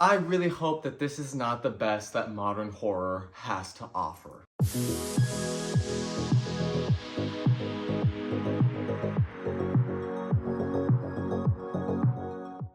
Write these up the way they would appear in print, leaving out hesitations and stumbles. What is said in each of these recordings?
I really hope that this is not the best that modern horror has to offer.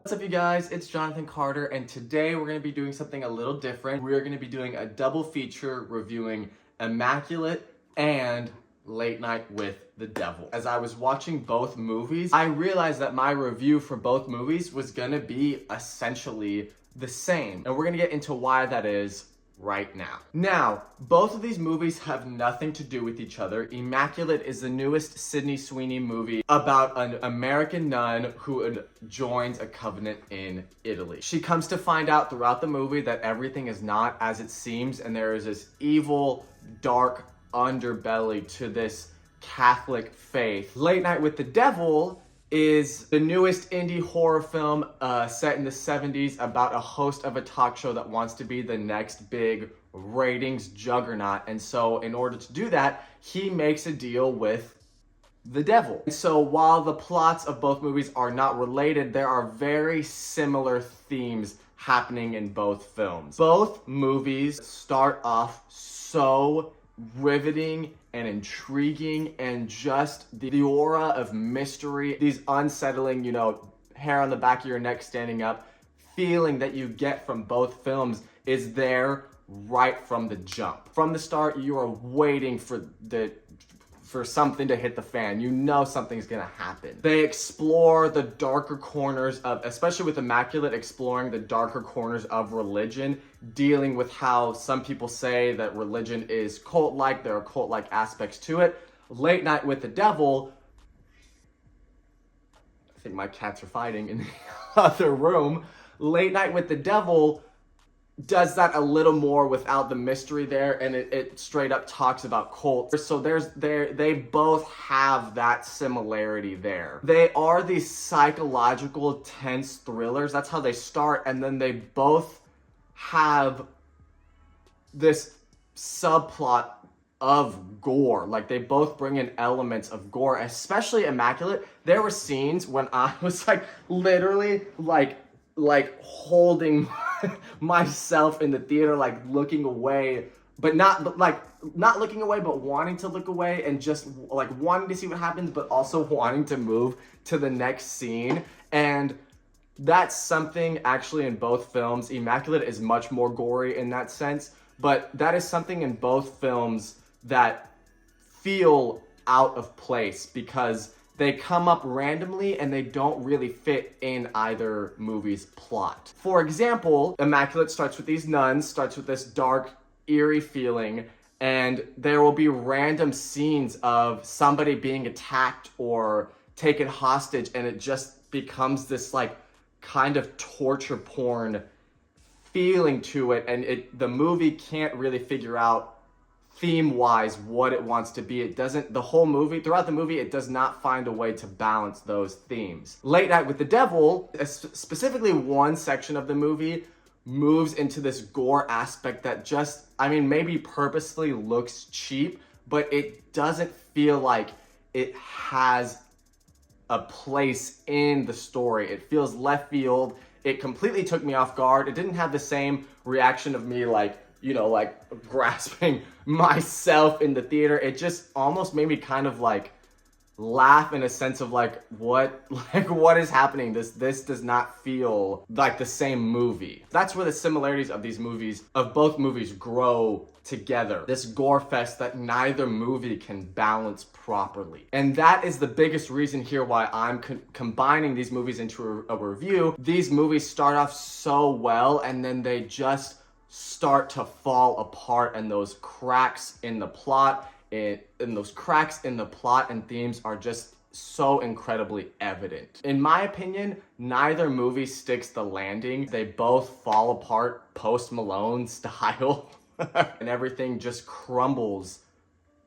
What's up, you guys? It's Jonathan Carter, and today we're going to be doing something a little different. We're going to be doing a double feature reviewing Immaculate and Late Night with the Devil. As I was watching both movies, I realized that my review for both movies was going to be essentially the same, and we're going to get into why that is right now. Now, both of these movies have nothing to do with each other. Immaculate is the newest Sydney Sweeney movie about an American nun who joins a covenant in Italy. She comes to find out throughout the movie that everything is not as it seems, and there is this evil, dark underbelly to this Catholic faith. Late Night with the Devil is the newest indie horror film set in the 70s about a host of a talk show that wants to be the next big ratings juggernaut. And so in order to do that, he makes a deal with the devil. And so while the plots of both movies are not related, there are very similar themes happening in both films. Both movies start off so riveting and intriguing, and just the aura of mystery, these unsettling, hair on the back of your neck standing up feeling that you get from both films is there right from the jump. From the start, you are waiting for something to hit the fan. You know something's gonna happen. They explore the darker corners of, especially with Immaculate, exploring the darker corners of religion, dealing with how some people say that religion is cult-like, there are cult-like aspects to it. Late Night with the Devil, I think my cats are fighting in the other room. Late Night with the Devil does that a little more without the mystery there, and it straight up talks about cults. So they both have that similarity there. They are these psychological tense thrillers. That's how they start, and then they both have this subplot of gore. Like, they both bring in elements of gore, especially Immaculate. There were scenes when I was literally holding myself in the theater, looking away, but not looking away, but wanting to look away, and just wanting to see what happens, but also wanting to move to the next scene. And that's something actually in both films. Immaculate is much more gory in that sense, but that is something in both films that feel out of place because they come up randomly and they don't really fit in either movie's plot. For example, Immaculate starts with these nuns, starts with this dark, eerie feeling, and there will be random scenes of somebody being attacked or taken hostage, and it just becomes this kind of torture porn feeling to it, and the movie can't really figure out theme-wise what it wants to be. It doesn't, throughout the movie, it does not find a way to balance those themes. Late Night with the Devil, specifically one section of the movie, moves into this gore aspect that just, maybe purposely looks cheap, but it doesn't feel like it has a place in the story. It feels left field. It completely took me off guard. It didn't have the same reaction of me grasping myself in the theater. It just almost made me kind of laugh in a sense of what is happening? This does not feel like the same movie. That's where the similarities of both movies grow together. This gore fest that neither movie can balance properly. And that is the biggest reason here why I'm combining these movies into a review. These movies start off so well, and then they just start to fall apart, and those cracks in the plot and themes are just so incredibly evident. In my opinion, neither movie sticks the landing. They both fall apart Post Malone style and everything just crumbles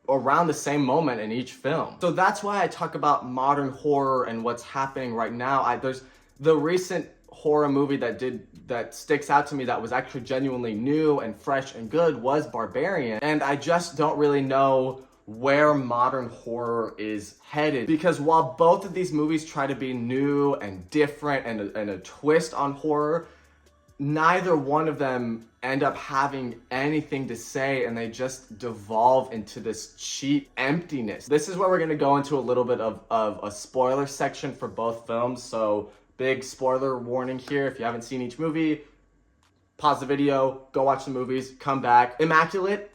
around the same moment in each film. So that's why I talk about modern horror and what's happening right now. There's the recent horror movie that sticks out to me that was actually genuinely new and fresh and good was Barbarian, and I just don't really know where modern horror is headed, because while both of these movies try to be new and different and a twist on horror, neither one of them end up having anything to say, and they just devolve into this cheap emptiness. This is where we're going to go into a little bit of a spoiler section for both films. So big spoiler warning here. If you haven't seen each movie, pause the video, go watch the movies, come back. Immaculate,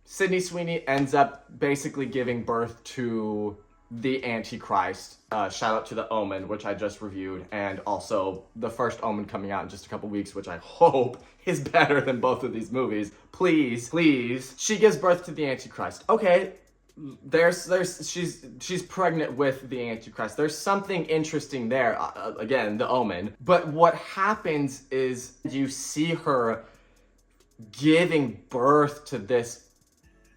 Sydney Sweeney ends up basically giving birth to the Antichrist. Shout out to The Omen, which I just reviewed, and also the first Omen coming out in just a couple weeks, which I hope is better than both of these movies. Please, please. She gives birth to the Antichrist. Okay, she's pregnant with the Antichrist. There's something interesting there. Again, The Omen. But what happens is you see her giving birth to this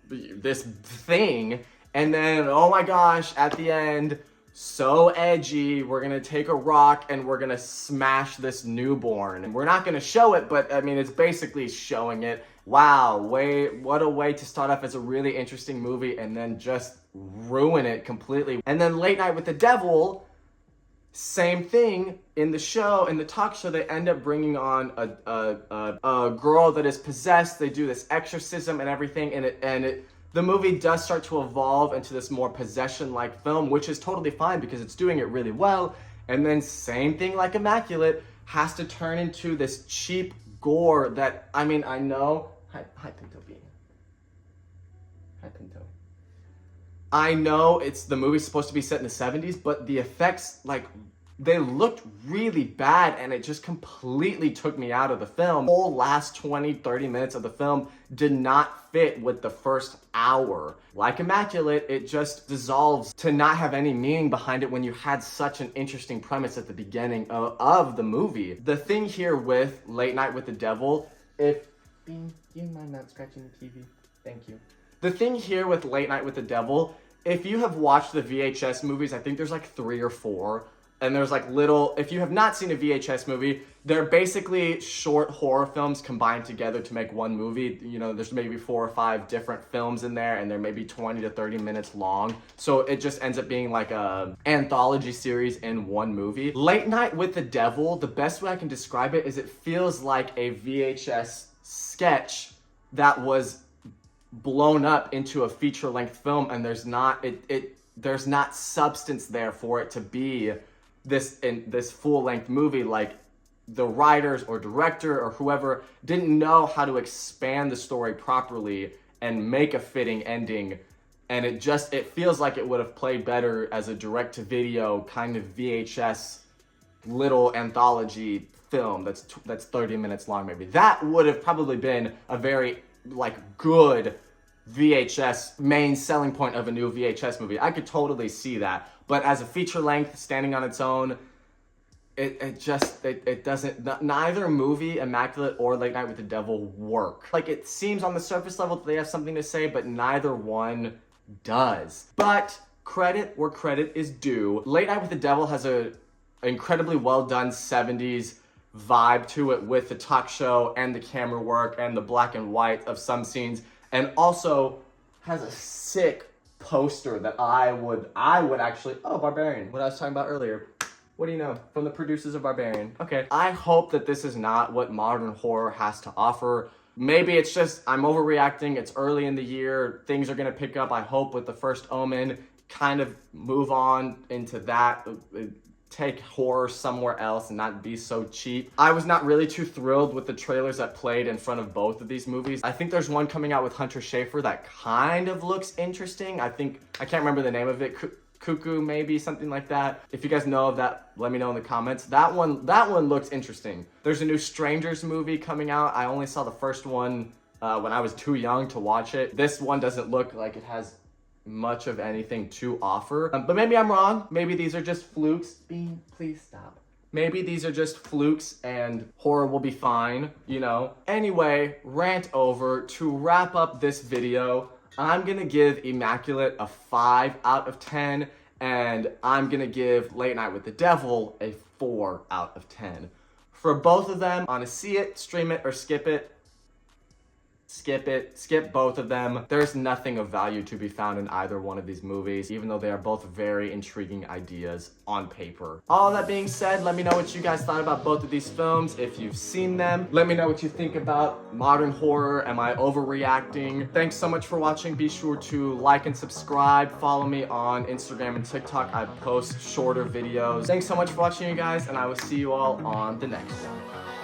thing, and then, oh my gosh, at the end, so edgy, we're gonna take a rock and we're gonna smash this newborn. We're not gonna show it, but I mean, it's basically showing it. Wow, what a way to start off as a really interesting movie and then just ruin it completely. And then Late Night with the Devil, same thing. In the show, in the talk show, they end up bringing on a girl that is possessed. They do this exorcism and everything, and the movie does start to evolve into this more possession-like film, which is totally fine because it's doing it really well. And then same thing like Immaculate, has to turn into this cheap gore that, I mean, I know. Hi, Pinto Bean. Hi, Pinto. I know the movie's supposed to be set in the 70s, but the effects, like, they looked really bad, and it just completely took me out of the film. The whole last 20-30 minutes of the film did not fit with the first hour. Like Immaculate, it just dissolves to not have any meaning behind it when you had such an interesting premise at the beginning of the movie. The thing here with Late Night with the Devil, Bean, do you mind not scratching the TV? Thank you. The thing here with Late Night with the Devil, if you have watched the VHS movies, I think there's like 3 or 4, and there's like if you have not seen a VHS movie, they're basically short horror films combined together to make one movie. You know, there's maybe 4 or 5 different films in there, and they're maybe 20 to 30 minutes long. So it just ends up being like a anthology series in one movie. Late Night with the Devil, the best way I can describe it is it feels like a VHS sketch that was blown up into a feature-length film, and there's not substance there for it to be this full-length movie. Like, the writers or director or whoever didn't know how to expand the story properly and make a fitting ending, and it feels like it would have played better as a direct-to-video kind of VHS little anthology film that's 30 minutes long. Maybe that would have probably been a very good VHS main selling point of a new VHS movie. I could totally see that. But as a feature length standing on its own, it doesn't, neither movie, Immaculate or Late Night with the Devil, work. Like, it seems on the surface level that they have something to say, but neither one does. But credit where credit is due. Late Night with the Devil has a incredibly well done 70s vibe to it, with the talk show and the camera work and the black and white of some scenes, and also has a sick poster that I would actually, Barbarian, what I was talking about earlier. What do you know? From the producers of Barbarian. Okay. I hope that this is not what modern horror has to offer. Maybe it's just I'm overreacting. It's early in the year. Things are going to pick up, I hope, with the first Omen. Kind of move on into that. Take horror somewhere else and not be so cheap. I was not really too thrilled with the trailers that played in front of both of these movies. I think there's one coming out with Hunter Schafer that kind of looks interesting. I can't remember the name of it. Cuckoo, maybe, something like that. If you guys know of that, let me know in the comments. That one looks interesting. There's a new Strangers movie coming out. I only saw the first one when I was too young to watch it. This one doesn't look like it has much of anything to offer. But maybe I'm wrong. Maybe these are just flukes. Bean, please stop. Maybe these are just flukes and horror will be fine, you know? Anyway, rant over. To wrap up this video, I'm gonna give Immaculate a 5 out of 10, and I'm gonna give Late Night with the Devil a 4 out of 10. For both of them, on a see it, stream it, or skip it, skip it, skip both of them. There's nothing of value to be found in either one of these movies, even though they are both very intriguing ideas on paper. All that being said, let me know what you guys thought about both of these films, if you've seen them. Let me know what you think about modern horror. Am I overreacting? Thanks so much for watching. Be sure to like and subscribe. Follow me on Instagram and TikTok. I post shorter videos. Thanks so much for watching, you guys, and I will see you all on the next one.